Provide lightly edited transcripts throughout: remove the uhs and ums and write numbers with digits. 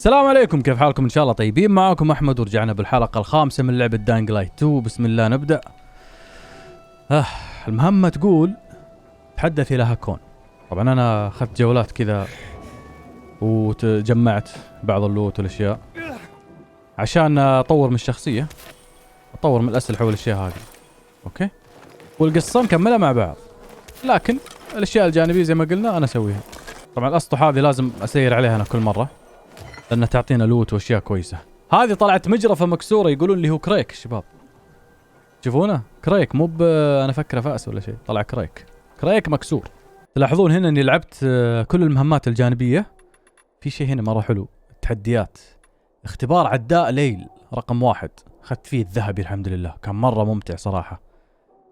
السلام عليكم، كيف حالكم؟ ان شاء الله طيبين. معاكم احمد ورجعنا بالحلقة الخامسة من لعبة داينق لايت 2. بسم الله نبدأ. المهمة تقول تحدث إلى هاكون. طبعا انا اخذت جولات كذا وتجمعت بعض اللوت والاشياء عشان اطور من الشخصية، اطور من الاسلحة والاشياء هذه. اوكي، والقصة نكملها مع بعض، لكن الاشياء الجانبية زي ما قلنا انا اسويها. طبعا الاسطح هذه لازم اسير عليها انا كل مرة لأنها تعطينا لوت واشياء كويسة. هذه طلعت مجرفة مكسورة، يقولون لي هو كريك الشباب. تشوفونه كريك، مو انا فكره فأس ولا شيء، طلع كريك مكسور. تلاحظون هنا اني لعبت كل المهمات الجانبية. في شيء هنا مرة حلو، التحديات. اختبار عداء ليل رقم 1، اخذت فيه الذهبي الحمد لله، كان مرة ممتع صراحة.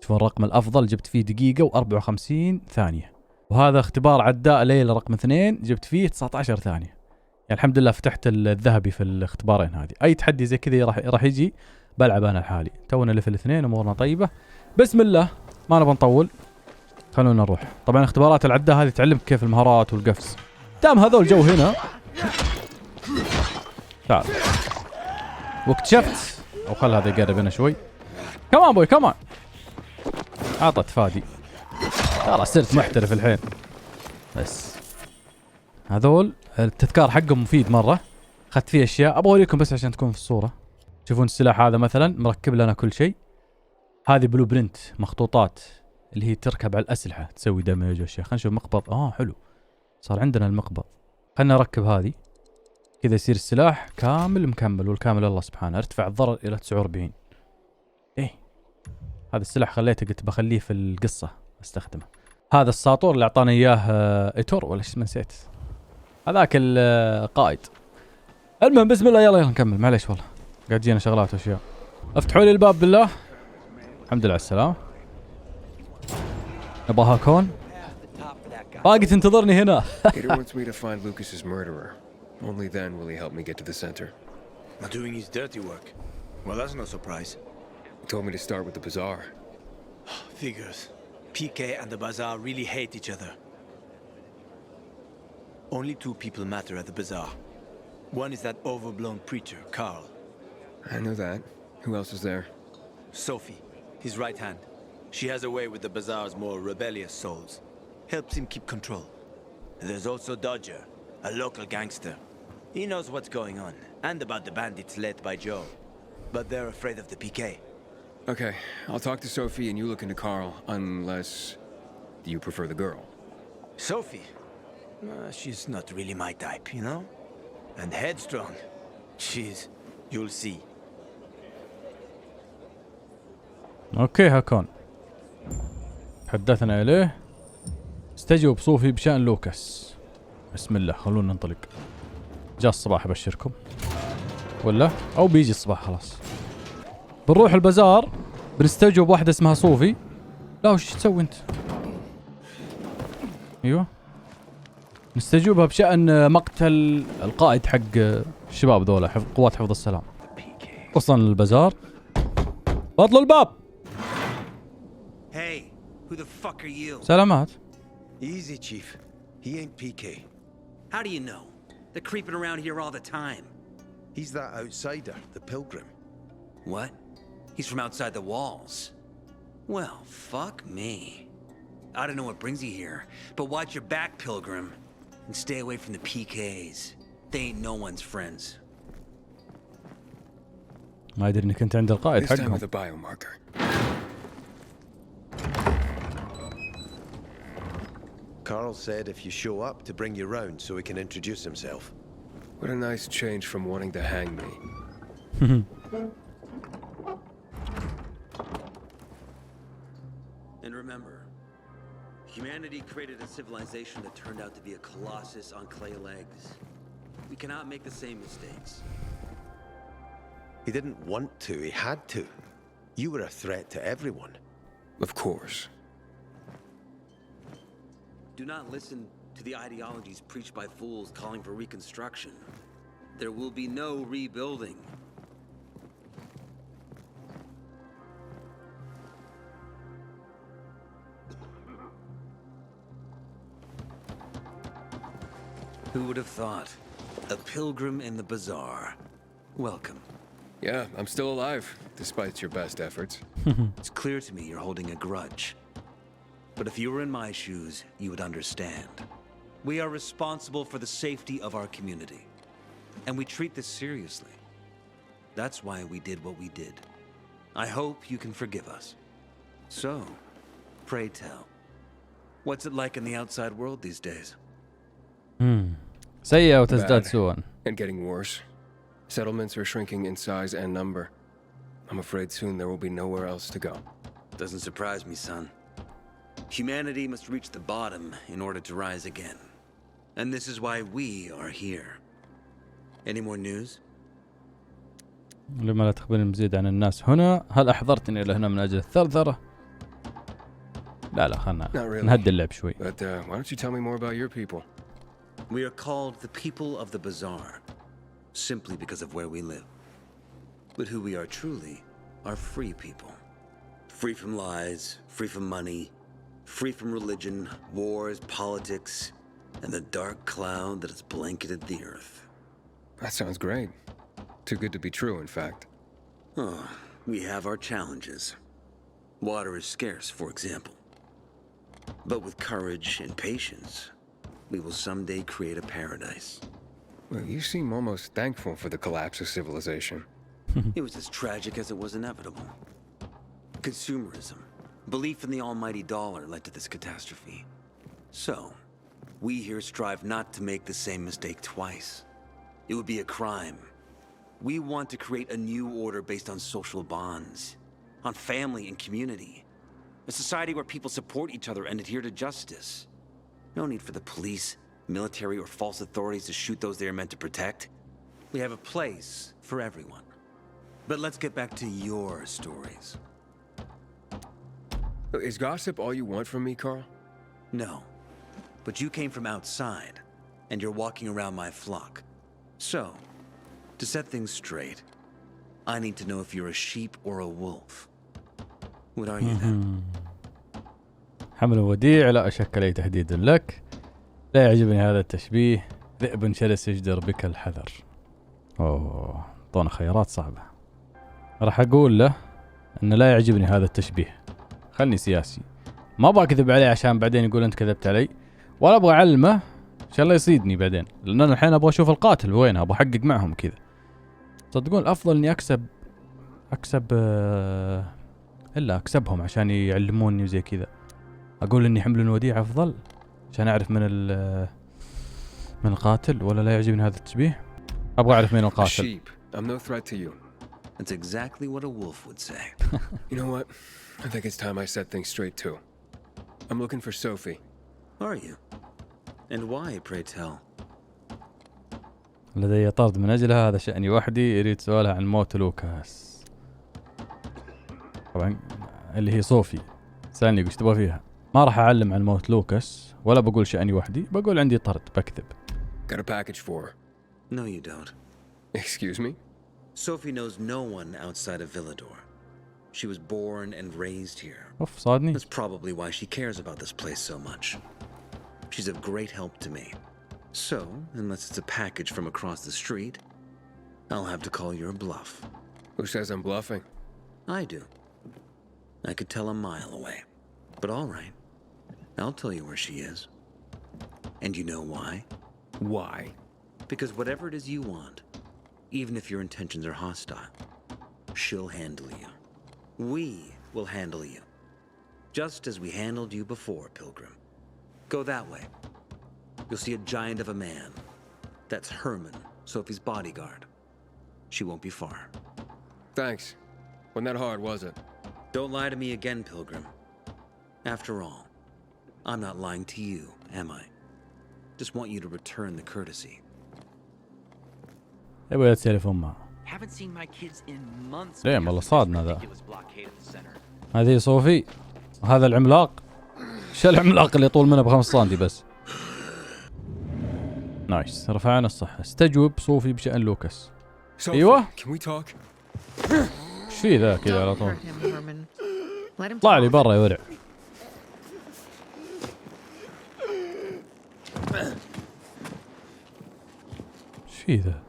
شوفون الرقم الافضل جبت فيه دقيقة و54 ثانية. وهذا اختبار عداء ليل رقم 2 جبت فيه 19 ثانية. يعني الحمد لله فتحت الذهبي في الاختبارين هذه. اي تحدي زي كذا راح يجي بلعب انا لحالي. تونا ليفل 2 امورنا طيبه. بسم الله، ما نبغى نطول، خلونا نروح. طبعا اختبارات العداء هذه تعلمك كيف المهارات والقفز. دام هذول جو هنا تعال. واكتشفت، او خل هذا يقرب هنا شوي. كمان بوي كمان، عطت فادي. ترى صرت محترف الحين. بس هذول التذكار حقهم مفيد مرة، اخذت فيه اشياء ابغى اوريكم بس عشان تكون في الصورة. تشوفون السلاح هذا مثلا مركب لنا كل شيء. هذه بلو برنت، مخطوطات اللي هي تركب على الاسلحة تسوي دمج واشياء. خلينا نشوف مقبض. حلو، صار عندنا المقبض. خلنا نركب هذه كذا يصير السلاح كامل مكمل، والكامل الله سبحانه. ارتفع الضرر الى 49. هذا السلاح خليته، قلت بخليه في القصة استخدمه. هذا الساطور اللي اعطانا اياه ايتور ولا اسمه نسيت، هذاك القائد. المهم بسم الله، يلا نكمل. معليش والله قاعد جينا شغلات واشياء. افتحوا لي الباب بالله. الحمد لله على السلامة. نبغى هاكون باقي تنتظرني هنا. Peter wants me to find Lucas's murderer. Only then will he help me get to the center. Not doing his dirty work. Well, that's no surprise. He told me to start with the bazaar. Figures. PK and the bazaar really hate each other. Only two people matter at the bazaar. One is that overblown preacher, Carl. I know that. Who else is there? Sophie, his right hand. She has a way with the bazaar's more rebellious souls. Helps him keep control. There's also Dodger, a local gangster. He knows what's going on, and about the bandits led by Joe. But they're afraid of the PK. Okay, I'll talk to Sophie and you look into Carl, unless you prefer the girl. Sophie? She's not really my type, you know? And headstrong. Jeez, you'll see. اوكي هاكون حدثنا اليه. استجوب صوفي بشأن لوكاس. بسم الله، خلونا ننطلق. جاء الصباح ابشركم، ولا او بيجي الصباح خلاص. بنروح البازار بنستجوب واحدة اسمها صوفي. لا وش تسوي انت؟ ايوه، نستجوبها بشأن مقتل القائد حق الشباب ذولا، قوات حفظ السلام. وصلنا للبازار، بطلوا الباب. Hey, who the fuck are you? سلامات. Easy, Chief. He ain't PK. How do you know? They're creeping around here all the time. He's that outsider, the pilgrim. What? He's from outside the walls. Well, fuck me. I don't know what brings you here, but watch your back, pilgrim. And stay away from the PKs. They ain't no one's friends. ما يدري انك انت عند القائد This time حقهم. with a biomarker. Carl said if you show up to bring you round so he can introduce himself. What a nice change from wanting to hang me. And remember, humanity created a civilization that turned out to be a colossus on clay legs. We cannot make the same mistakes. He didn't want to, he had to. You were a threat to everyone. Of course. Do not listen to the ideologies preached by fools calling for reconstruction. There will be no rebuilding. Who would have thought? A pilgrim in the bazaar. Welcome. Yeah, I'm still alive, despite your best efforts. It's clear to me you're holding a grudge. But if you were in my shoes, you would understand. We are responsible for the safety of our community. And we treat this seriously. That's why we did what we did. I hope you can forgive us. So, pray tell, what's it like in the outside world these days? سيئة وتزداد Bad. سوءا. And getting worse. Settlements are shrinking in size and number. I'm afraid soon there will be nowhere else to go. Doesn't surprise me, son. Humanity must reach the bottom in order to rise again. And this is why we are here. Any more news? لما لا تخبرني مزيد عن الناس هنا. هل أحضرتني إلى هنا من أجل الثرثرة؟ لا خلنا Not really. نهدي اللعب شوي. But why don't you tell me more about your people? We are called the people of the bazaar, simply because of where we live. But who we are truly are free people. Free from lies, free from money, free from religion, wars, politics, and the dark cloud that has blanketed the earth. That sounds great. Too good to be true, in fact. Oh, we have our challenges. Water is scarce, for example. But with courage and patience, we will someday create a paradise. Well, you seem almost thankful for the collapse of civilization. It was as tragic as it was inevitable. Consumerism, belief in the almighty dollar led to this catastrophe. So, we here strive not to make the same mistake twice. It would be a crime. We want to create a new order based on social bonds, on family and community. A society where people support each other and adhere to justice. No need for the police, military, or false authorities to shoot those they are meant to protect. We have a place for everyone. But let's get back to your stories. Is gossip all you want from me, Carl? No. But you came from outside, and you're walking around my flock. So, to set things straight, I need to know if you're a sheep or a wolf. What are you then? حمل وديع لا أشك لي تهديد لك. لا يعجبني هذا التشبيه. ذئب شرس يجدر بك الحذر. أوه طون خيارات صعبة. راح أقول له أن لا يعجبني هذا التشبيه. خلني سياسي. ما أبغى أكذب عليه عشان بعدين يقول أنت كذبت علي. ولا أبغى أعلمه إن شاء الله يصيدني بعدين. لأن أنا الحين أبغى أشوف القاتل وين. أبغى أحقق معهم كذا. صدقون الأفضل إني أكسب إلا أكسبهم عشان يعلموني وزي كذا. أقول إني حمل الوديعة أفضل عشان أعرف من القاتل. ولا لا يعجبني هذا التشبيه. أبغى أعرف من القاتل. I'm no threat to you. That's exactly what a wolf would say. You know what? I think it's time I set things straight too. I'm looking for Sophie. Are you? And why, pray tell? لدي طرد من أجلها. هذا شأني وحدي. أريد سؤالها عن موت لوكاس. طبعا اللي هي صوفي. سألني وش تبغى فيها. ما راح أعلم عن موت لوكاس ولا بقول شأني وحدي. بقول عندي طرد. بكذب. Got a package for her. No, you don't. Excuse me? Sophie knows no one outside of Villador. She was born and raised here. أوف صادني. That's probably why she cares about this place so much. She's of great help to me. So, unless it's a package from across the street, I'll have to call your bluff. Who says I'm bluffing? I do. I could tell a mile away. But all right, I'll tell you where she is. And you know why? Why? Because whatever it is you want, even if your intentions are hostile, she'll handle you. We will handle you. Just as we handled you before, Pilgrim. Go that way. You'll see a giant of a man. That's Herman, Sophie's bodyguard. She won't be far. Thanks. Wasn't that hard, was it? Don't lie to me again, Pilgrim. After all, I'm not lying to you, am I? Just want you to return the courtesy. يبغى التليفون معه. Haven't seen my kids in months. ليه والله صادنا ذا. Ridiculous blockade of the center. هذه صوفي. وهذا العملاق. شو العملاق اللي طول منه ب5 سنتي بس. نايس. رفعنا الصحة. استجوب صوفي بشأن لوكاس. Sophie, ايوه. can we talk? ايش في ذا كذا على طول. Hurt him, Herman. Let him طلع لي talk. برا يا ورع. ايش في ذا؟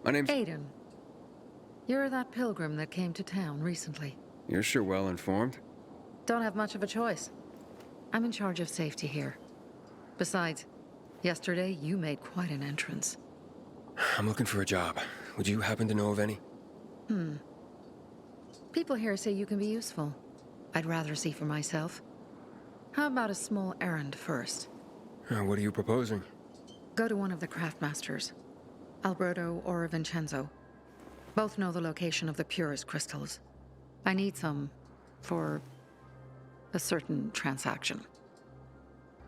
My name's... Aiden. You're that pilgrim that came to town recently. You're sure well informed. Don't have much of a choice. I'm in charge of safety here. Besides, yesterday you made quite an entrance. I'm looking for a job. Would you happen to know of any? People here say you can be useful. I'd rather see for myself. How about a small errand first? What are you proposing? Go to one of the craftmasters, Alberto or Vincenzo. Both know the location of the purest crystals. I need some for a certain transaction.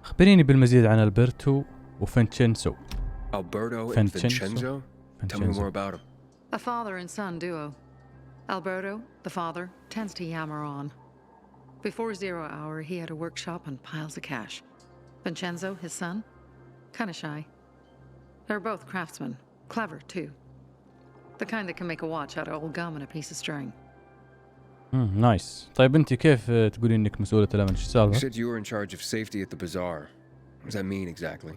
أخبريني بالمزيد عن ألبرتو وفينشينزو. Alberto and Vincenzo? Tell me more about them. A father and son duo. Alberto, the father, tends to yammer on. Before 0 hour, he had a workshop and piles of cash. Vincenzo, his son, kinda shy. They're both craftsmen, clever too. The kind that can make a watch out of old gum and a piece of string. نايس. طيب أنت كيف تقولين إنك مسؤولة الأمن؟ إيش You السالفة؟ said you were in charge of safety at the bazaar. What does that mean exactly?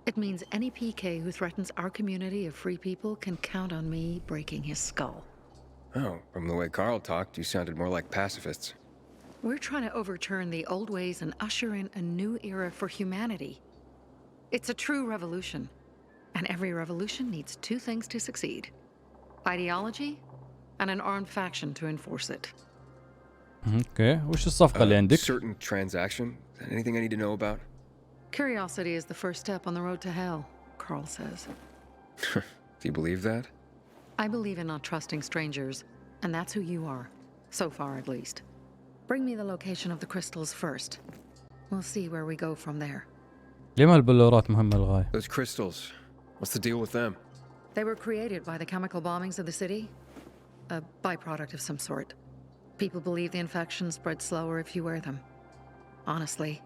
It means any PK who threatens our community of free people can count on me breaking his skull. Oh, from the way Carl talked, you sounded more like pacifists. We're trying to overturn the old ways and usher in a new era for humanity. It's a true revolution. And every revolution needs two things to succeed: ideology and an armed faction to enforce it. أوكي. وش الصفقة اللي عندك؟ Certain transaction? Anything I need to know about? Curiosity is the first step on the road to hell, Carl says. Do you believe that? I believe in not trusting strangers, and that's who you are, so far at least. Bring me the location of the crystals first. We'll see where we go from there. ليه البلورات مهمة للغاية؟ Those crystals. What's the deal with them? They were created by the chemical bombings of the city. A byproduct of some sort. People believe the infection spreads slower if you wear them. Honestly,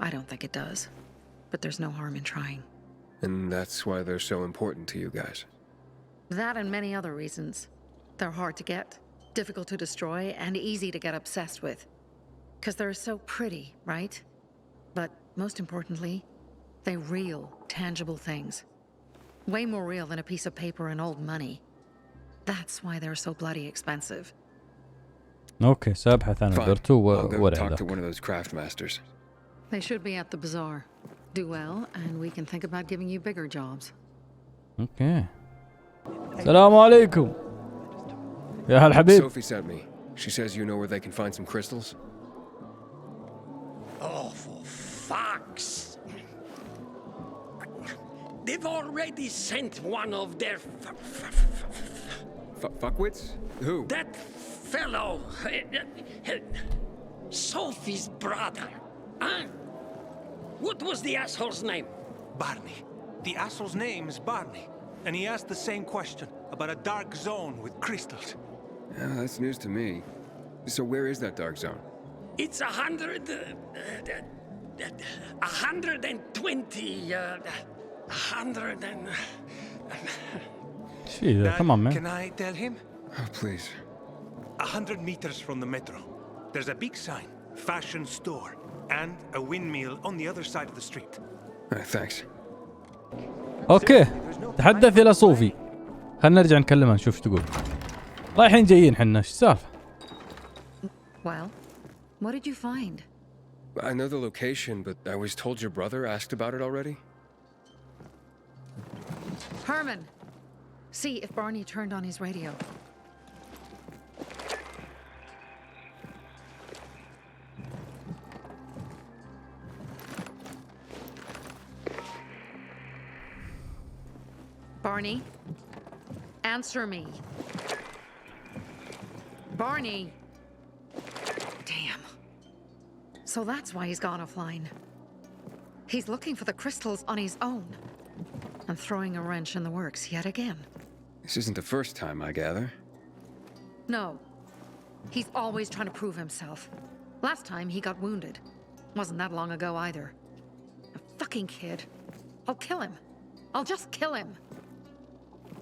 I don't think it does. But there's no harm in trying. And that's why they're so important to you guys. That and many other reasons. They're hard to get, difficult to destroy, and easy to get obsessed with. Because they're so pretty, right? But most importantly, they're real, tangible things. Way more real than a piece of paper and old money. That's why they're so bloody expensive. أوكي سأبحث عن Fine. ألبرتو I'll go وأرجع talk to لك. one of those craft masters. They should be at the bazaar. Do well, and we can think about giving you bigger jobs. أوكي. السلام عليكم. يا هالحبيب. Sophie sent me. She says you know where they can find some crystals. Oh, for fuck's... They've already sent one of their... Fuckwits? Who? That fellow... Sophie's brother. Huh? What was the asshole's name? Barney. The asshole's name is Barney. And he asked the same question about a dark zone with crystals. Yeah, that's news to me. So where is that dark zone? It's 120... 100 and... إيش في ذا؟ Come on man. Can I tell him? Oh, please. 100 meters from the metro. There's a big sign, fashion store, and a windmill on the other side of the street. Thanks. أوكي. تحدث إلى صوفي. خلنا نرجع نكلمها نشوف إيش تقول. رايحين جايين حنا إيش السالفة؟ Well, what did you find? I know the location, but I was told your brother asked about it already. Herman! See if Barney turned on his radio. Barney? Answer me. Barney! Damn. So that's why he's gone offline. He's looking for the crystals on his own. And throwing a wrench in the works yet again. This isn't the first time, I gather. No. He's always trying to prove himself. Last time he got wounded. Wasn't that long ago either. A fucking kid. I'll kill him. I'll just kill him.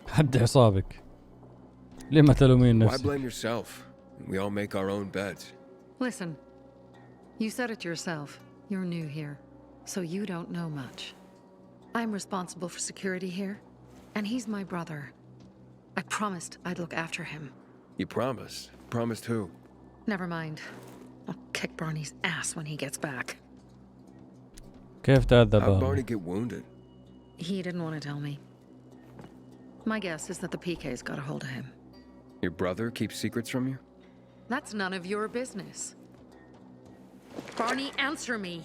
حد حسابك. ليه ما تلومين Why نفسك؟ blame yourself? We all make our own beds. Listen. You said it yourself. You're new here. So you don't know much. I'm responsible for security here, and he's my brother. I promised I'd look after him. You promised? Promised who? Never mind. I'll kick Barney's ass when he gets back. كيف تعذب How'd بارني؟ Barney get wounded? He didn't want to tell me. My guess is that the PK's got a hold of him. Your brother keeps secrets from you? That's none of your business. Barney, answer me.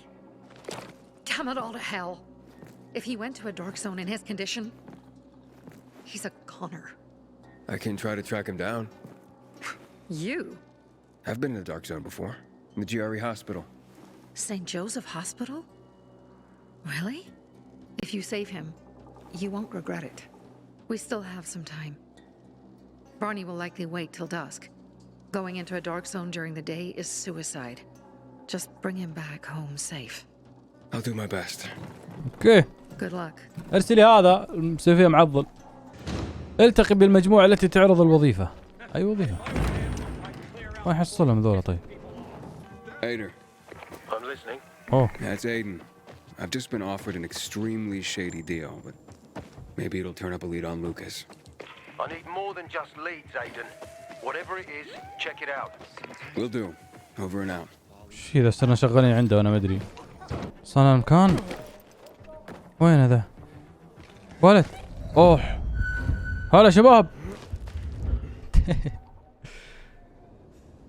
Damn it all to hell. If he went to a dark zone in his condition, he's a goner. I can try to track him down. You? I've been in a dark zone before. In the GRE hospital. St. Joseph Hospital? Really? If you save him, you won't regret it. We still have some time. Barney will likely wait till dusk. Going into a dark zone during the day is suicide. Just bring him back home safe. I'll do my best. اوكي. Good luck. ارسلي هذا المسيفية معضل. التقي بالمجموعة التي تعرض الوظيفة. أي وظيفة؟ ما يحصلهم ذولا طيب. Aiden. I'm listening. أوه. That's Aiden. I've just been offered an extremely shady deal, but maybe it'll turn up a lead on Lucas. I need more than just leads, Aiden. Whatever it is, check it out. Will do. Over and out. شي إذا صرنا شغالين عنده وأنا ما أدري. صار المكان. وين هذا؟ ولد. أوه. هلا شباب.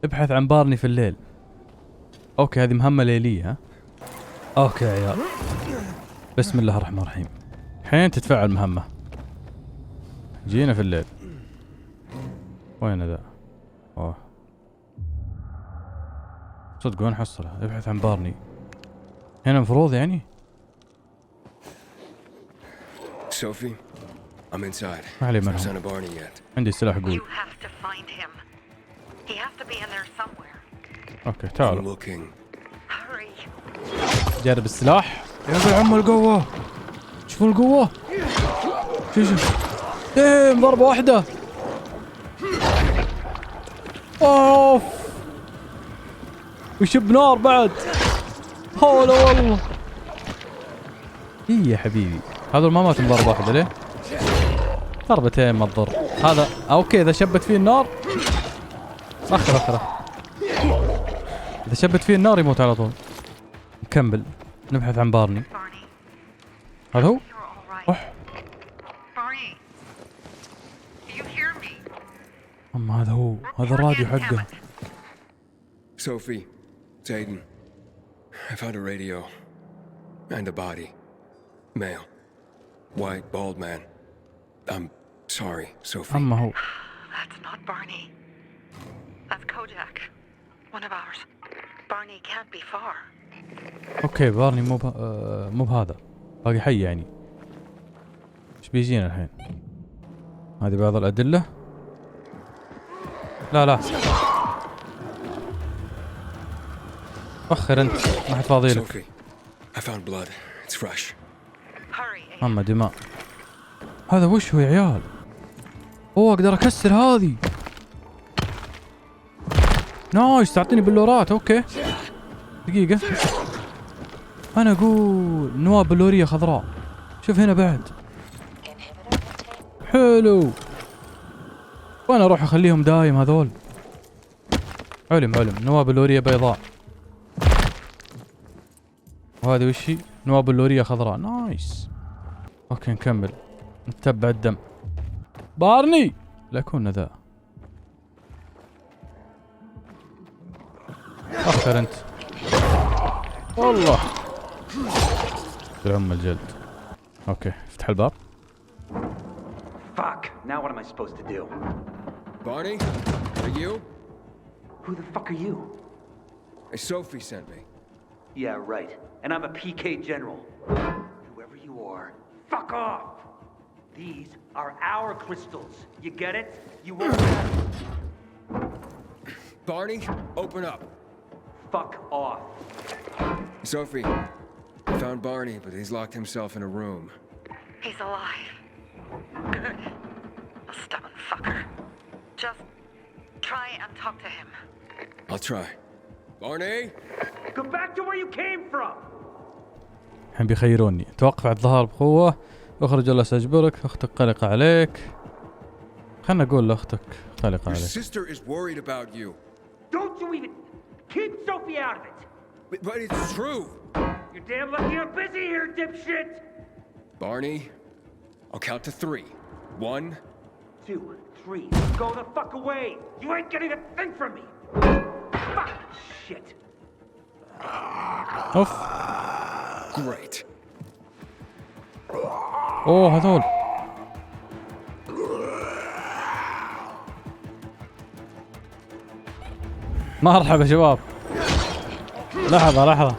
ابحث عن بارني في الليل. أوكي هذه مهمة ليلية ها. أوكي يا عيال. بسم الله الرحمن الرحيم. الحين تتفعل مهمة. جينا في الليل. وين ذا؟ اوه صدق وين حصله؟ ابحث عن بارني. هنا مفروض يعني؟ Sophie, I'm inside. ما علي No منهم. sign of Barney yet. عندي سلاح قوي. You have to find him. He has to be in there somewhere. اوكي I'm تعالوا. looking. Hurry. جرب السلاح. يا ابن عم القوة. شوفوا القوة. شوف. ضربة واحدة. اوف. ويشب نار بعد. حول والله. اي يا حبيبي. هذول ما ماتوا ضربة واحدة ليه؟ ضربتين ما تضر. هذا اوكي اذا شبت فيه النار. اخر. اذا شبت فيه النار يموت على طول. نكمل نبحث عن بارني. هذا هو؟ اوح. أما هذا هو، هذا الراديو حقه. Sophie, it's Aiden. I found a radio. And a body. Male. White, bald man. I'm sorry, Sophie. أما هو. That's not Barney. That's Kojak. One of ours. Barney can't be far. أوكي بارني مو بهذا. باقي حي يعني. إيش بيجينا الحين؟ هذه بعض الأدلة. لا أخر أنت ما حد فاضي لك. I found blood. It's fresh. أما دماء. هذا وش هو يا عيال؟ أوه أقدر أكسر هذه. نايس تعطيني بلورات. أوكي دقيقة. أنا أقول نواة بلورية خضراء. شوف هنا بعد. حلو. وأنا أروح أخليهم دايم هذول. علم نواة بلورية بيضاء. وهذه وشي؟ نواة بلورية خضراء. نايس. اوكي نكمل نتبع الدم. بارني لا يكون ذا. اخر انت. والله بالعم الجلد. اوكي افتح الباب. Fuck. Now what am I supposed to do? Barney? Are you? Who the fuck are you? Sophie sent me. Yeah, right. And I'm a PK general. Whoever you are, fuck off! These are our crystals. You get it? You won't have... Barney, open up. Fuck off. Sophie, I found Barney, but he's locked himself in a room. He's alive. Good. A stubborn fucker. Just try and talk to him. I'll try. Barney? Go back to where you came from! الحين بيخيروني توقف على الظهر بقوة، اخرج ولا سأجبرك، اختك قلقة عليك. خلنا نقول لاختك قلقة Your عليك. sister is worried about you. Don't you even keep Sophie out of it. But it's true. You're damn lucky I'm busy here, dipshit. Barney, I'll count to 3. 1, 2, 3. Go the fuck away. You ain't getting a thing from me. Fuck shit. اوف. great. اوه هذول. مرحبا شباب. لحظة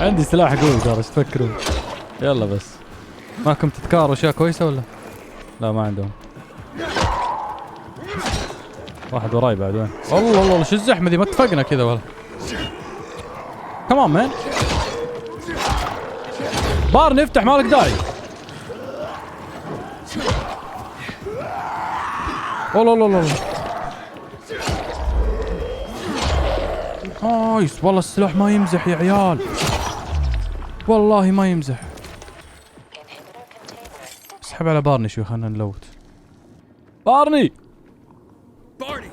عندي سلاح قوي ترى، ايش تفكرون؟ يلا بس. معكم تذكار واشياء كويسة ولا؟ لا ما عندهم. واحد وراي بعد وين؟ والله والله شو الزحمة ذي، ما اتفقنا كذا ولا. كمان مان. بارني افتح مالك داعي. والله والله والله. نايس والله السلاح ما يمزح يا عيال. والله ما يمزح. اسحب على بارني شوي، خلنا نلوت. بارني. Barney!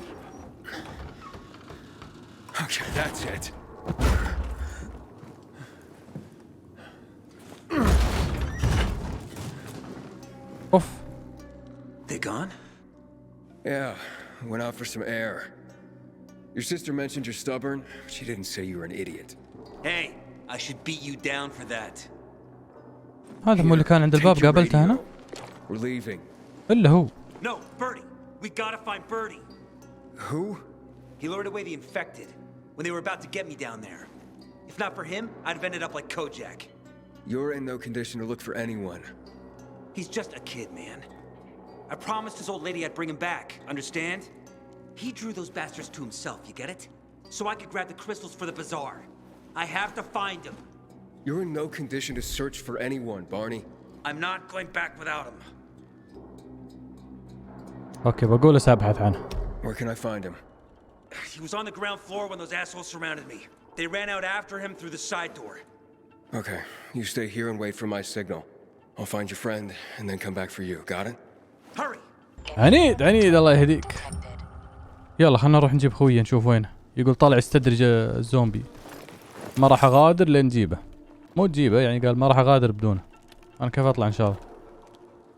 Okay, that's it. اوف. They gone? Yeah, went out for some air. Your sister mentioned you're stubborn. She didn't say you were an idiot. Hey, I should beat you down for that. هذا مو اللي كان عند الباب Take your قابلته هنا؟ radio. We're leaving. إلا هو. No, Birdie. We gotta find Birdie. Who? He lured away the infected when they were about to get me down there. If not for him, I'd have ended up like Kojak. You're in no condition to look for anyone. He's just a kid, man. I promised his old lady I'd bring him back, understand? He drew those bastards to himself, you get it? So I could grab the crystals for the bazaar. I have to find him. You're in no condition to search for anyone, Barney. I'm not going back without him. اوكي بقول سأبحث عنه. Where can I find him? He was on the ground floor when those assholes surrounded me. They ran out after him through the side door. Okay, you stay here and wait for my signal. I'll find your friend and then come back for you. Got it? Hurry! عنيد الله يهديك. يلا خلنا نروح نجيب خويه نشوف وينه. يقول طالع يستدرج الزومبي. ما راح اغادر لين نجيبه. مو تجيبه يعني، قال ما راح اغادر بدونه. انا كيف اطلع ان شاء الله؟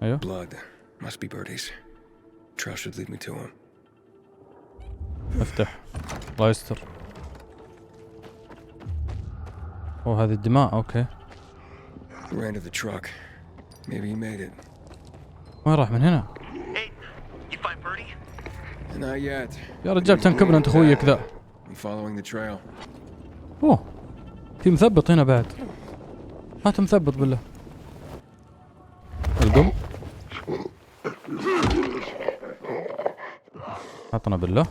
ايوه. Blood must be Birdie's. Trail should lead me to him. افتح. الله يستر. اوه هذه الدماء اوكي. Ran to the truck. Maybe he made it. وين راح من هنا؟ Hey, you find Birdie? Not yet. يا رجال تنكبنا انت خويك ذا. I'm following the trail. اوه في مثبط هنا بعد. هات مثبط بالله. القم. عطنا بالله.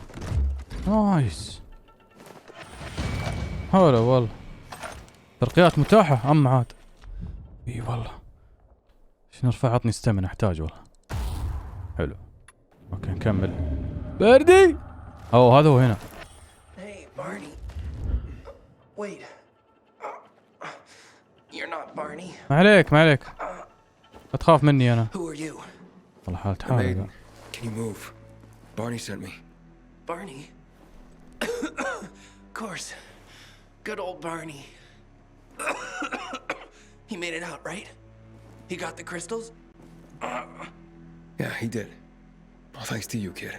نايس. هلا والله. ترقيات متاحة أما عاد. اي والله. ايش نرفع؟ عطني استمنى احتاج والله. حلو. اوكي نكمل. بردي. اوه هذا هو هنا. Hey, Barney. Wait. You're not Barney. ما عليك ما عليك. لا تخاف مني أنا. Who are you? والله حالة I'm حالة. Aiden. Can you move? Barney sent me. Barney? Of course. Good old Barney. He made it out, right? He got the crystals? Yeah, he did. All thanks to you, kid.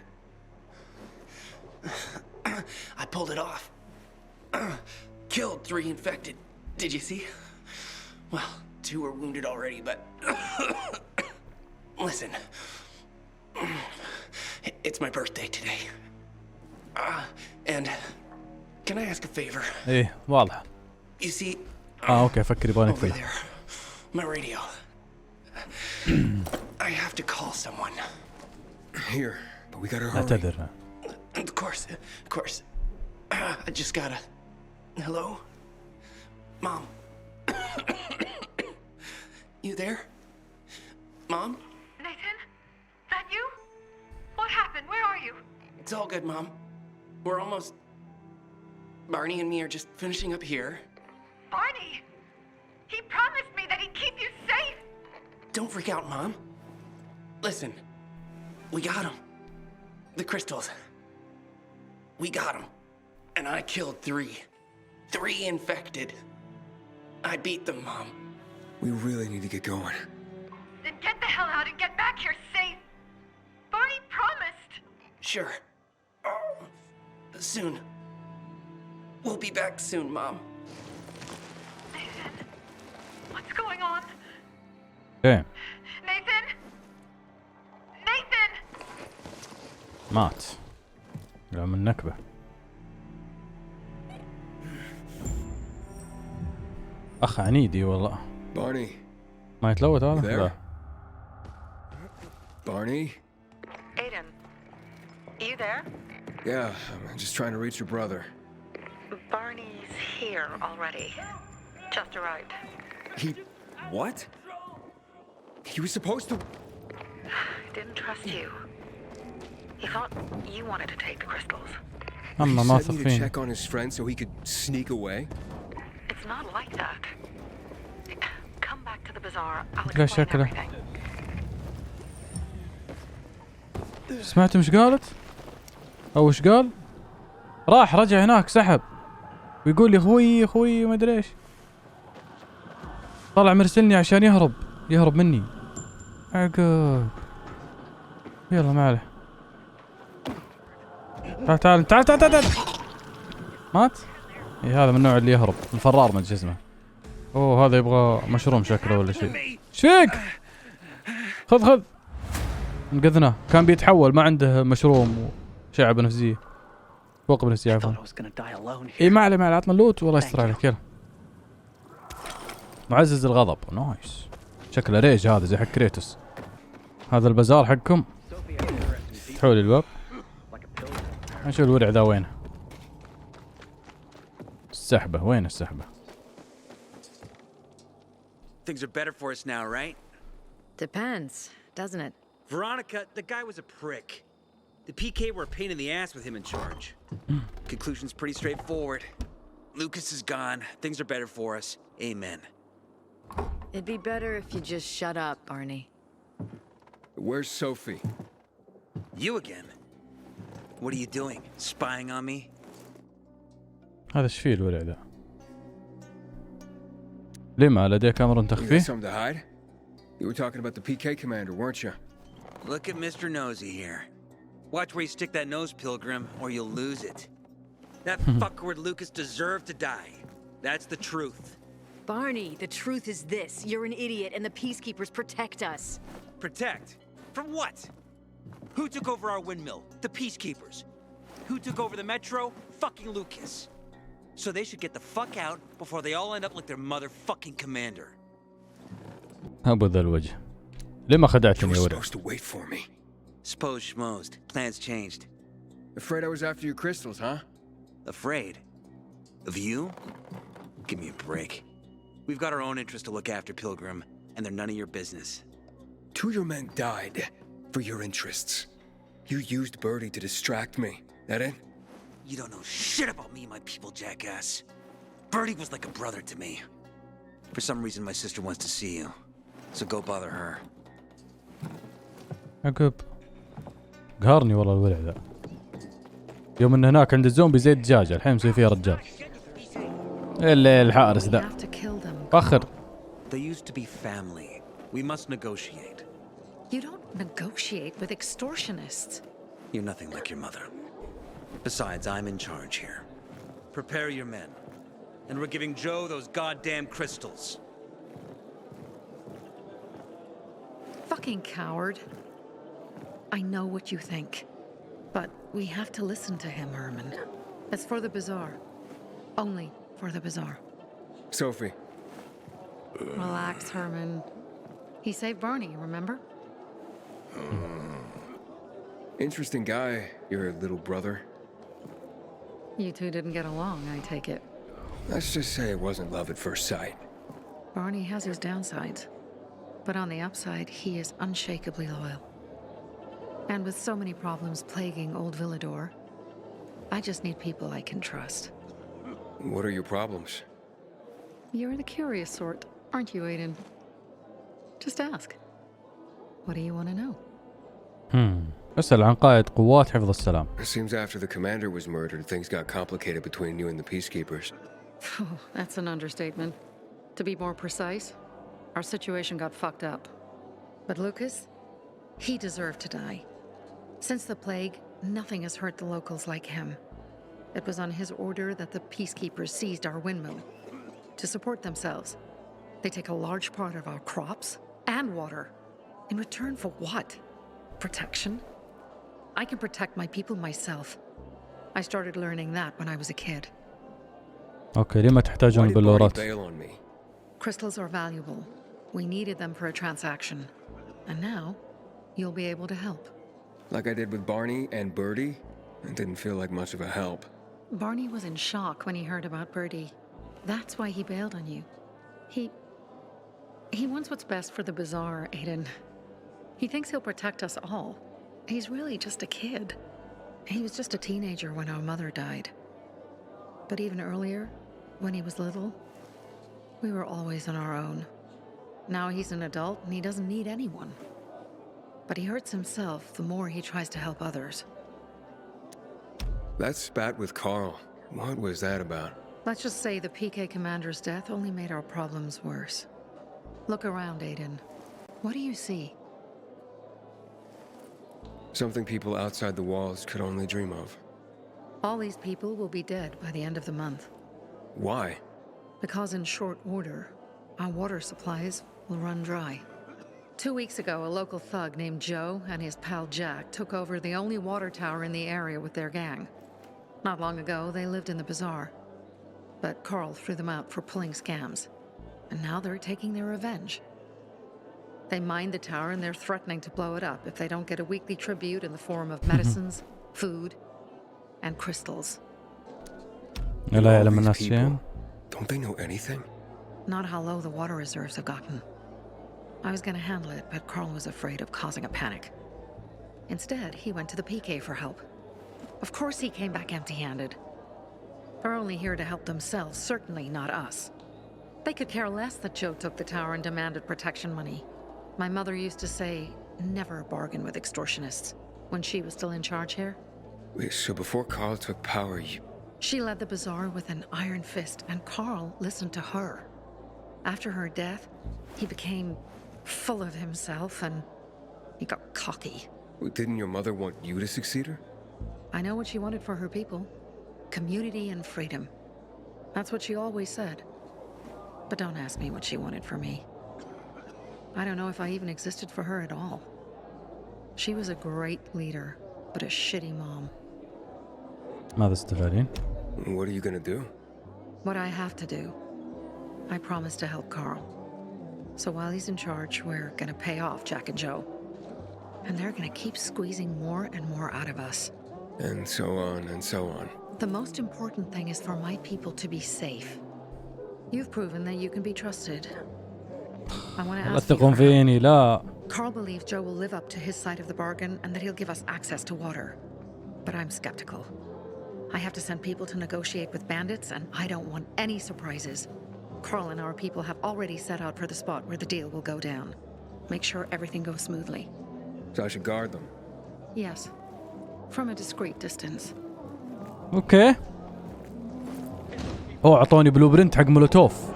I pulled it off. Killed 3 infected. Did you see? Well, 2 were wounded already, but... Listen. It's my birthday today. And... Can I ask a favor? ايه واضح. You see... اوكي افكر يبغى Over نقفل. there. My radio. I have to call someone. Here, but we gotta hurry. اعتذر. Of course. I just gotta... Hello? Mom? You there? Mom? Nathan? That you? What happened? Where are you? It's all good, Mom. We're almost... Barney and me are just finishing up here. Barney? don't freak out, Mom. Listen, we got them. The crystals. We got them. And I killed 3. 3 infected. I beat them, Mom. We really need to get going. Then get the hell out and get back here safe. Barney promised. Sure. Soon. We'll be back soon, Mom. Nathan, what's going on? اوكي Nathan? Nathan! مات. لا من نكبة. اخ عنيدي والله. Barney. ما يتلوث هذا؟ لا. Barney? Aiden, you there? Yeah, I'm just trying to reach your brother. Barney's here already. Just arrived. He... what? He was supposed to... Didn't trust you. He thought you wanted to take the crystals. أما He ما sent me to فين. check on his friend so he could sneak away? It's not like that. Come back to the bazaar. I'll لا explain شكله. everything. سمعت مش قالت؟ أو وش قال؟ راح رجع هناك سحب ويقول لي اخوي ما ادري ايش. طلع مرسلني عشان يهرب مني. عقب. يلا ما عليه. تعال. مات؟ اي هذا من النوع اللي يهرب، الفرار ما ادري اسمه. اوه هذا يبغى مشروم شكله ولا شيء. ايش فيك؟ خذ. انقذناه، كان بيتحول ما عنده مشروم وشعب بنفسجية. فوق بنفسجية عفوا. اي ما عليه عطنا اللوت والله يستر عليك. يلا. معزز الغضب، نايس. شكله ريج هذا زي حق كريتوس. هذا البازار حقكم. فتحوا لي الباب. نشوف الورع ذا وينه. السحبة، وين السحبة؟ Things are better for us now, right? Depends, doesn't it? Veronica, the guy was a prick. The PK were a pain in the ass with him in charge. Conclusion's pretty straightforward. Lucas is gone. Things are better for us. Amen. It'd be better if you just shut up, Barney. Where's Sophie? You again? What are you doing? Spying on me? هذا ايش فيه الورع ذا؟ لما لديه كاميرا You got تخفيه؟ something to hide? You were talking about the PK commander, weren't you? Look at Mr. Nosy here. Watch where you stick that nose, Pilgrim, or you'll lose it. That fuckward Lucas deserved to die. That's the truth. Barney, the truth is this. You're an idiot and the peacekeepers protect us. Protect? From what? Who took over our windmill? The peacekeepers. Who took over the metro? Fucking Lucas. So they should get the fuck out before they all end up like their motherfucking commander. أبو ذا الوجه. لما خدعتني يا ورع؟ supposed to wait for me. Suppose schmozed. Plans changed. Afraid I was after your crystals, huh? Afraid? Of you? Give me a break. We've got our own interests to look after, Pilgrim, and they're none of your business. 2 of your men died for your interests. You used Birdie to distract me. That it? You don't know shit about me and my people, jackass. Birdie was like a brother to me. For some reason, my sister wants to see you. So go bother her. عقب. قهرني والله الورع ذا. يوم ان هناك عند الزومبي زي الدجاجة، الحين مسوي فيها رجال. اللي الحارس ذا. فخر. They used to be family. We must negotiate. You don't negotiate with extortionists. You're nothing like your mother. Besides, I'm in charge here. Prepare your men. And we're giving Joe those goddamn crystals. Fucking coward. I know what you think. But we have to listen to him, Herman. It's for the bazaar. Only for the bazaar. Sophie. Relax, Herman. He saved Barney, remember? Interesting guy, your little brother. You two didn't get along, I take it. Let's just say it wasn't love at first sight. Barney has his downsides. But on the upside, he is unshakably loyal. And with so many problems plaguing old Villador, I just need people I can trust. What are your problems? You're the curious sort, aren't you, Aiden? Just ask. What do you want to know? اسأل عن قائد قوات حفظ السلام. It seems after the commander was murdered, things got complicated between you and the peacekeepers. Oh, that's an understatement. To be more precise, our situation got fucked up. But Lucas, he deserved to die. Since the plague, nothing has hurt the locals like him. It was on his order that the peacekeepers seized our windmill to support themselves. They take a large part of our crops and water. In return for what? Protection? I can protect my people myself. I started learning that when I was a kid. اوكي ليه ما تحتاجون بلورات؟ Crystals are valuable. We needed them for a transaction. And now, you'll be able to help. Like I did with Barney and Birdie? It didn't feel like much of a help. Barney was in shock when he heard about Birdie. That's why he bailed on you. He wants what's best for the bazaar, Aiden. He thinks he'll protect us all. He's really just a kid. He was just a teenager when our mother died. But even earlier, when he was little, we were always on our own. Now he's an adult and he doesn't need anyone. But he hurts himself the more he tries to help others. That spat with Carl, what was that about? Let's just say the PK commander's death only made our problems worse. Look around, Aiden. What do you see? Something people outside the walls could only dream of. All these people will be dead by the end of the month. Why? Because in short order, our water supplies will run dry. 2 weeks ago, a local thug named Joe and his pal Jack took over the only water tower in the area with their gang. Not long ago, they lived in the bazaar. But Carl threw them out for pulling scams. And now they're taking their revenge. They mined the tower and they're threatening to blow it up if they don't get a weekly tribute in the form of medicines, food, and crystals. Don't they know anything? Not how low the water reserves have gotten. I was gonna handle it, but Carl was afraid of causing a panic. Instead, he went to the PK for help. Of course he came back empty-handed. They're only here to help themselves, certainly not us. They could care less that Joe took the tower and demanded protection money. My mother used to say, never bargain with extortionists, when she was still in charge here. Wait, so before Carl took power, She led the bazaar with an iron fist, and Carl listened to her. After her death, he became full of himself, and he got cocky. Didn't your mother want you to succeed her? I know what she wanted for her people. Community and freedom. That's what she always said. But don't ask me what she wanted for me. I don't know if I even existed for her at all. She was a great leader, but a shitty mom. ماذا استفادين؟ What are you gonna do? What I have to do. I promised to help Carl. So while he's in charge, we're gonna pay off Jack and Joe. And they're gonna keep squeezing more and more out of us. And so on and so on. The most important thing is for my people to be safe. You've proven that you can be trusted. I want to ask you, Carl believes Joe will live up to his side of the bargain and that he'll give us access to water. But I'm skeptical. I have to send people to negotiate with bandits, and I don't want any surprises. Carl and our people have already set out for the spot where the deal will go down. Make sure everything goes smoothly. So I should guard them? Yes. From a discreet distance. اوكي. اعطوني بلو برنت حق مولوتوف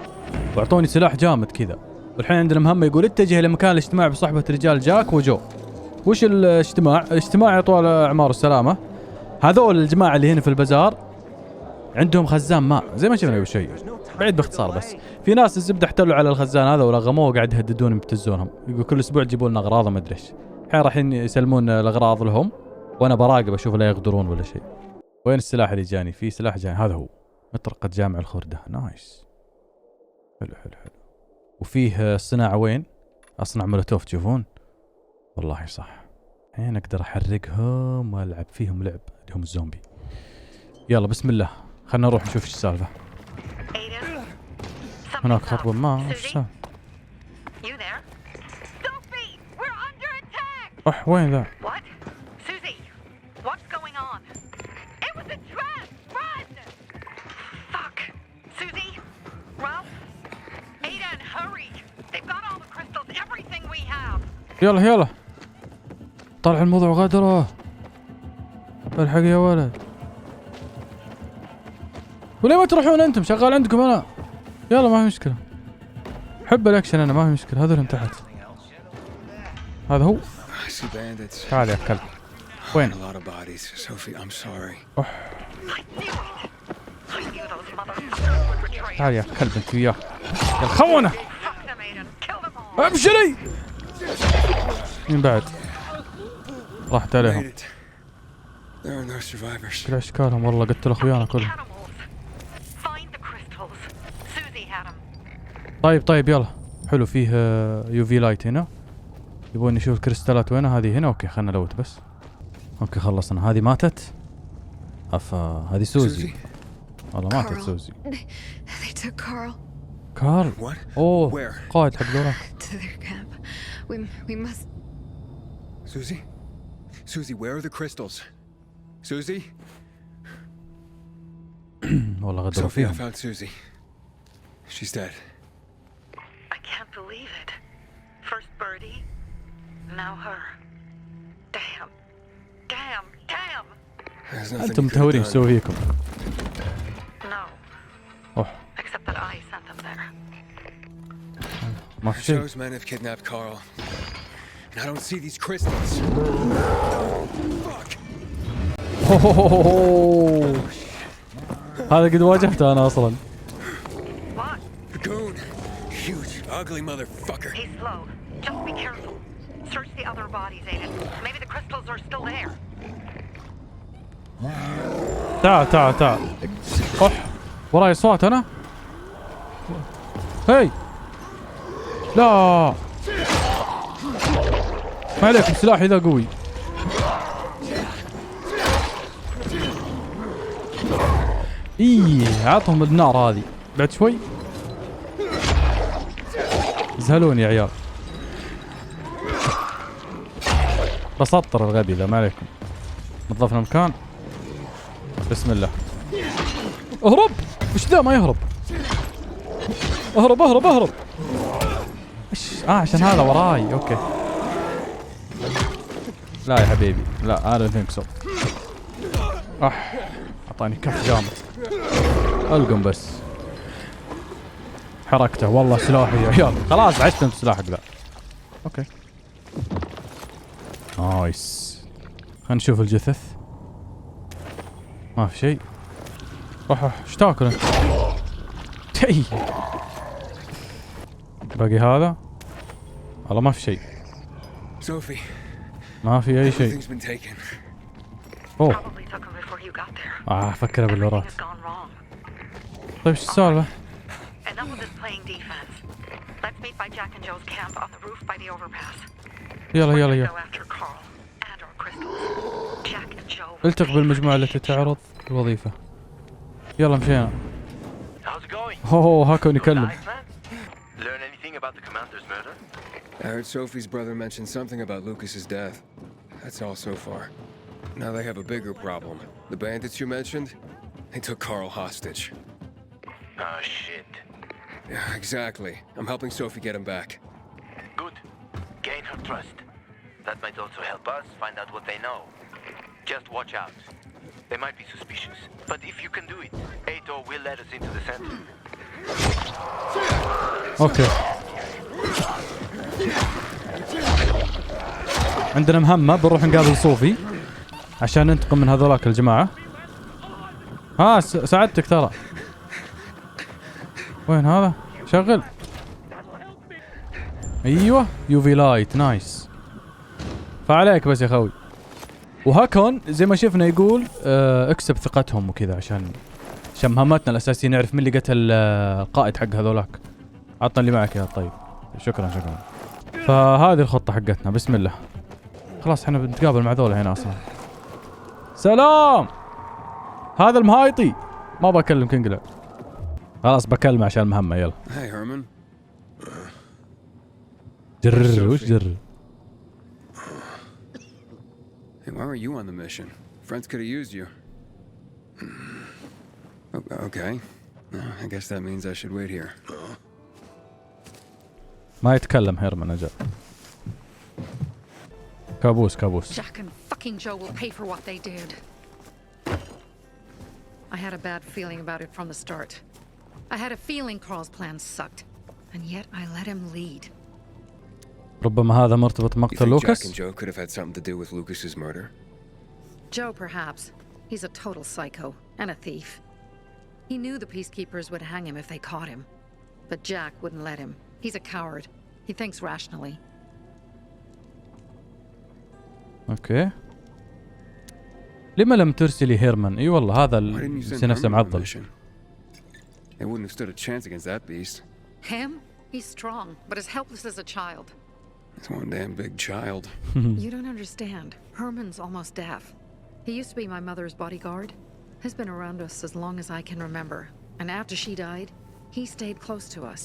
واعطوني سلاح جامد كذا. والحين عندنا مهمة يقول اتجه الى مكان الاجتماع بصحبة رجال جاك وجو. وش الاجتماع؟ الاجتماع يا طوال اعمار السلامة. هذول الجماعة اللي هنا في البازار عندهم خزان ماء زي ما شفنا قبل شوي. بعيد باختصار بس. في ناس الزبدة احتلوا على الخزان هذا ولغموه وقاعد يهددون يبتزونهم. يقول كل اسبوع يجيبون لنا اغراض ما ادري ايش. الحين رايحين يسلمون الاغراض لهم وانا براقب اشوف لا يغدرون ولا شيء. وين السلاح اللي جاني؟ في سلاح جاني هذا هو مطرقة جامع الخردة. نايس. حلو حلو حلو. وفيه الصناعة وين؟ اصنع مولوتوف تشوفون؟ والله صح. الحين اقدر احرقهم والعب فيهم لعب اللي هم الزومبي. يلا بسم الله خلنا نروح نشوف ايش السالفة. هناك خطوة ما ايش صار؟ روح وين ذا؟ يلا يلا طلع الموضوع غدره. الحق يا ولد. وليه ما تروحون انتم؟ شغال عندكم انا. يلا ما في مشكله. حب الاكشن انا، ما في مشكله. هذول تحت. هذا هو. تعال يا كلب. وين؟ تعال يا كلب انت وياه. يا الخونة. ابشري. مين بعد؟ راحت عليهم. كل اشكالهم والله، قتلوا اخويانا كلهم. طيب يلا. حلو، فيه يو في لايت هنا. يبون نشوف الكريستالات وينها. هذه هنا. اوكي خلنا نلوت بس. اوكي خلصنا. هذه ماتت. افا هذه سوزي. والله ماتت سوزي. كارل. اوه قائد حق ذولا. Susie, where are the crystals? Susie? والله غدروا فيهم. Sophie, I found Susie. She's dead. I can't believe it. First Birdie, now her. Damn. انتم متهورين ايش اسوي فيكم؟ No. اوه. Except that I sent them there. ما في شيء. Those men have kidnapped Carl. And I don't see these crystals. Fuck. هذا قد واجهته انا اصلا. The goon. Huge, ugly motherfucker. He's slow. Just be careful. Search the other bodies, Aiden. Maybe the crystals are still there. تعال. اوح. وراي صوت انا. هي. لا. ما عليكم، سلاحي ذا قوي. عطهم النار هذه بعد شوي. زهلوني يا عيال. بسطر الغبي ذا، ما عليكم. نظفنا مكان. بسم الله. اهرب. وش ذا ما يهرب؟ اهرب. ايش؟ عشان هذا وراي. اوكي. لا يا حبيبي، لا انا ثينك سو. اعطاني كف جامد. القم بس. حركته والله سلاحي يا عيال. خلاص عشت انت سلاحك ذا. اوكي. نايس. خلينا نشوف الجثث. ما في شيء. روح ايش تاكل انت؟ باقي هذا. والله ما في شيء. Sophie. ما في اي شيء. اوه. فكر بالورات. طيب ايش السالفة؟ يلا. التق بالمجموعة التي تعرض الوظيفة. يلا مشينا. اوه هاكون يكلم. I heard Sophie's brother mention something about Lucas's death. That's all so far. Now they have a bigger problem. The bandits you mentioned, they took Carl hostage. Oh shit. Yeah, exactly. I'm helping Sophie get him back. Good. Gain her trust. That might also help us find out what they know. Just watch out. They might be suspicious. But if you can do it, Ato will let us into the center. اوكي. عندنا مهمة، بنروح نقابل صوفي عشان ننتقم من هذولاك الجماعة. ساعدتك ترى. وين هذا؟ شغل. ايوه يو في لايت. نايس. فعليك بس يا خوي. وهاكون زي ما شفنا يقول اكسب ثقتهم وكذا عشان مهمتنا الاساسية نعرف مين اللي قتل القائد حق هذولاك. عطنا اللي معك يا طيب. شكرا. فهذه الخطة حقتنا. بسم الله. خلاص احنا بنتقابل مع ذولا هنا اصلا. سلام. هذا المهايطي. ما بكلم كينجلر. خلاص بكلمه عشان المهمة. يلا. Hey Herman. وش جر؟ Hey, why were you on the mission? Friends could have used you. Okay. I guess that means I should wait here. ما يتكلم هيرمان. أجل كابوس كابوس. Jack and fucking Joe will pay for what they did. I had a bad feeling about it from the start. I had a feeling Carl's plan sucked, and yet I let him lead. ربما هذا مرتبط You بمقتل think Jack لوكاس. and Joe could have had something to do with Lucas's murder? Joe, perhaps. He's a total psycho and a thief. He knew the peacekeepers would hang him if they caught him. But Jack wouldn't let him. He's a coward. He thinks rationally. اوكي. لما لم ترسلي هيرمان؟ اي والله هذا Why didn't you send نفسه Herman on the معضل. mission? They wouldn't have stood a chance against that beast. Him? He's strong, but as helpless as a child. He's one damn big child. You don't understand. Herman's almost deaf. He used to be my mother's bodyguard. He's been around us as long as I can remember. And after she died, he stayed close to us.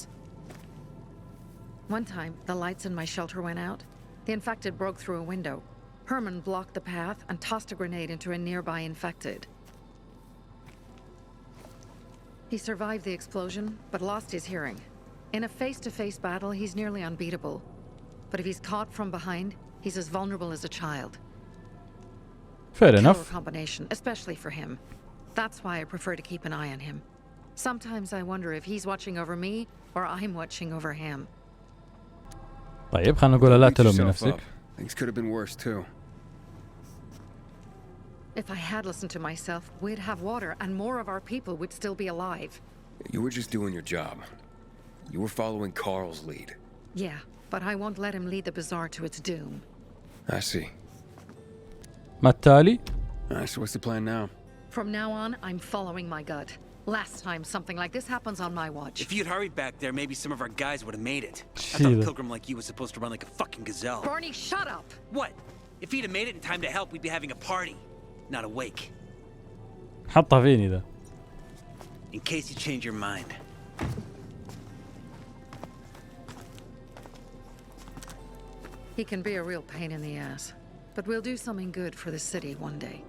One time, the lights in my shelter went out. The infected broke through a window. Herman blocked the path and tossed a grenade into a nearby infected. He survived the explosion, but lost his hearing. In a face-to-face battle, he's nearly unbeatable. But if he's caught from behind, he's as vulnerable as a child. Fair Killer enough. combination, especially for him. That's why I prefer to keep an eye on him. Sometimes I wonder if he's watching over me or I'm watching over him. طيب خلينا نقول لا Beat تلومي yourself نفسك. up. Things could have been worse too. If I had listened to myself, we'd have water and more of our people would still be alive. You were just doing your job. You were following Carl's lead. Yeah, but I won't let him lead the bazaar to its doom. I see. ما التالي؟ Alright, so what's the plan now? From now on, I'm following my gut. Last time something like this happens on my watch. If you'd hurried back there, maybe some of our guys would have made it. I Shit. thought a pilgrim like you was supposed to run like a fucking gazelle. Barney, shut up! What? If he'd have made it in time to help, we'd be having a party, not a wake. حطها فيني ذا. In case you change your mind. He can be a real pain in the ass. But we'll do something good for the city one day.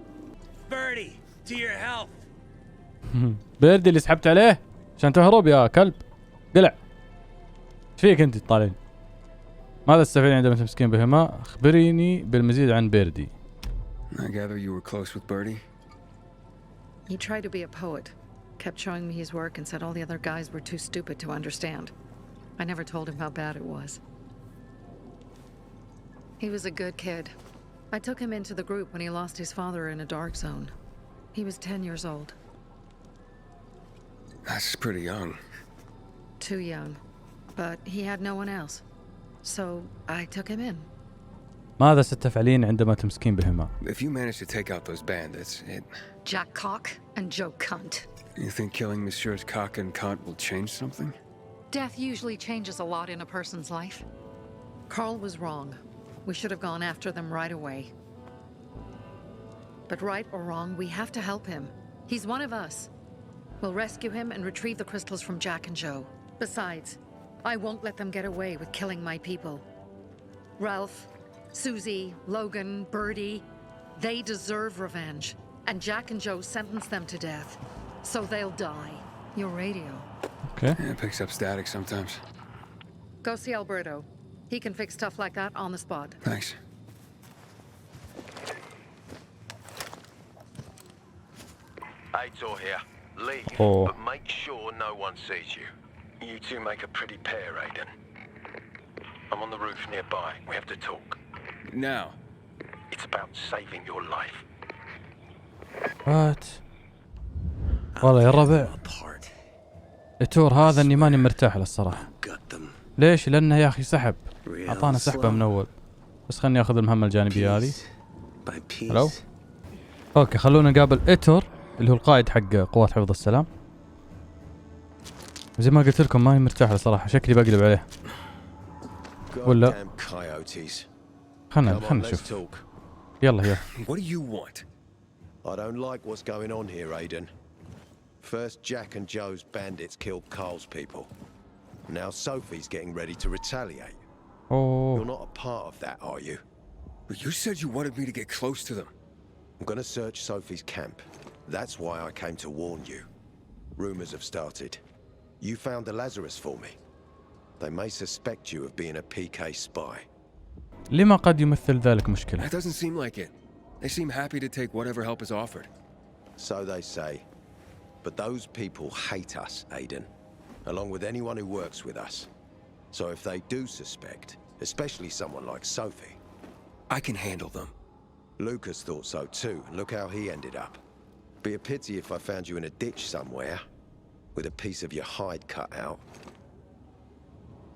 Birdie, to your health. بيردي اللي سحبت عليه عشان تهرب يا كلب. قلع. ايش فيك انت طالعين؟ ماذا تستفيدين عندما تمسكين بهما؟ اخبريني بالمزيد عن بيردي. I gather you were close with Birdie? He tried to be a poet. Kept showing me his work and said all the other guys were too stupid to understand. I never told him how bad it was. He was a good kid. I took him into the group when he lost his father in a dark zone. He was 10 years old. That's pretty young. Too young. But he had no one else. So I took him in. ماذا ستفعلين عندما تمسكين بهما؟ If you manage to take out those bandits, Jack Cock and Joe Cunt. You think killing Messieurs Cock and Cunt will change something? Death usually changes a lot in a person's life. Carl was wrong. We should have gone after them right away. But right or wrong, we have to help him. He's one of us. We'll rescue him and retrieve the crystals from Jack and Joe. Besides, I won't let them get away with killing my people. Ralph, Susie, Logan, Birdie, they deserve revenge. And Jack and Joe sentenced them to death. So they'll die. Your radio. Okay. Yeah, it picks up static sometimes. Go see Alberto. He can fix stuff like that on the spot. Thanks. Aitor here. Leave, Oh. but make sure no one sees you. You two make a pretty pair, Aiden. I'm on the roof nearby. We have to talk. Now. It's about saving your life. وات والله يا الربع التور هذا اني ماني مرتاح له الصراحة. ليش؟ لانه يا اخي سحب اعطانا سحبة من اول. بس خلني اخذ المهمة الجانبية هذه. هلو اوكي خلونا نقابل ايتور اللي هو القائد حق قوات حفظ السلام. زي ما قلت لكم ماني مرتاح له صراحة. شكلي بقلب عليه ولا خلنا نشوف. يلا What do you want? I don't like what's going on here, Aiden. First, Jack and Joe's bandits killed Carl's people. Now Sophie's getting ready to retaliate. Oh. You're not a part of that, are you? But you said you wanted me to get close to them. I'm gonna search Sophie's camp. That's why I came to warn you. Rumors have started. You found the Lazarus for me. They may suspect you of being a PK spy. لما قد يمثل ذلك مشكلة؟ That doesn't seem like it. They seem happy to take whatever help is offered. So they say. But those people hate us, Aiden, along with anyone who works with us. So if they do suspect, especially someone like Sophie, I can handle them. Lucas thought so too, and look how he ended up. Be a pity if I found you in a ditch somewhere, with a piece of your hide cut out.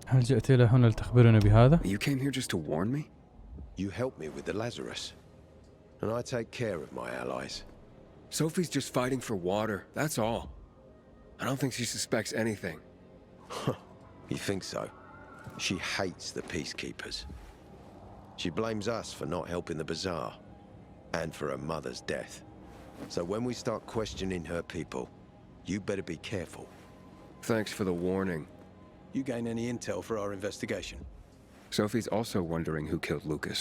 هل جئت إلى هنا لتخبرنا بهذا؟ You came here just to warn me? You helped me with the Lazarus, and I take care of my allies. Sophie's just fighting for water, that's all. I don't think she suspects anything. You think so? She hates the peacekeepers. She blames us for not helping the bazaar, and for her mother's death. So when we start questioning her people, you better be careful. Thanks for the warning. You gain any intel for our investigation? Sophie's also wondering who killed Lucas.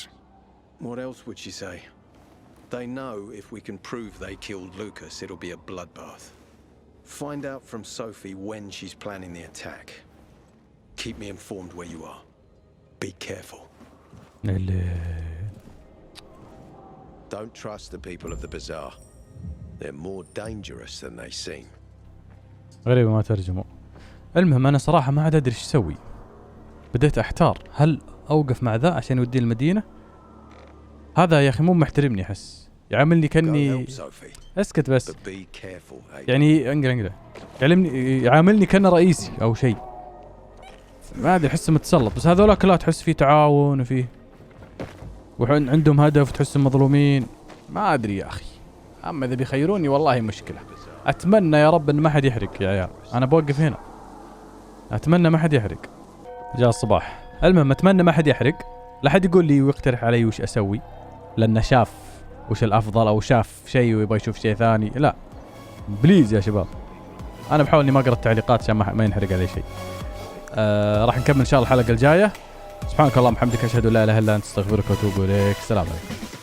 What else would she say? They know if we can prove they killed Lucas, it'll be a bloodbath. Find out from Sophie when she's planning the attack. Keep me informed where you are. Be careful. Don't trust the people of the bazaar. They're more dangerous than they seem. غريبة ما ترجموا. المهم أنا صراحة ما عاد أدري إيش أسوي. بديت أحتار، هل أوقف مع ذا عشان يودي المدينة؟ هذا يا أخي مو محترمني، أحس يعاملني كأني اسكت بس. يعني انقل يعاملني كأنه رئيسي أو شيء. ما أدري، أحسه متسلط. بس هذولا كلها تحس فيه تعاون وفيه وعندهم هدف، تحسهم مظلومين. ما أدري يا أخي. أما إذا بيخيروني والله مشكلة. أتمنى يا رب إن ما حد يحرق يا عيال. أنا بوقف هنا. أتمنى ما حد يحرق. جاء الصباح. المهم أتمنى ما حد يحرق. لا حد يقول لي ويقترح علي وش أسوي، لأنه شاف وش الأفضل أو شاف شيء ويبغى يشوف شيء ثاني. لا بليز يا شباب، أنا بحاول إني ما أقرأ التعليقات عشان ما ينحرق علي شيء. راح نكمل إن شاء الله الحلقة الجاية. سبحانك اللهم وبحمدك، أشهد أن لا إله إلا أنت، أستغفرك وأتوب إليك. السلام عليكم.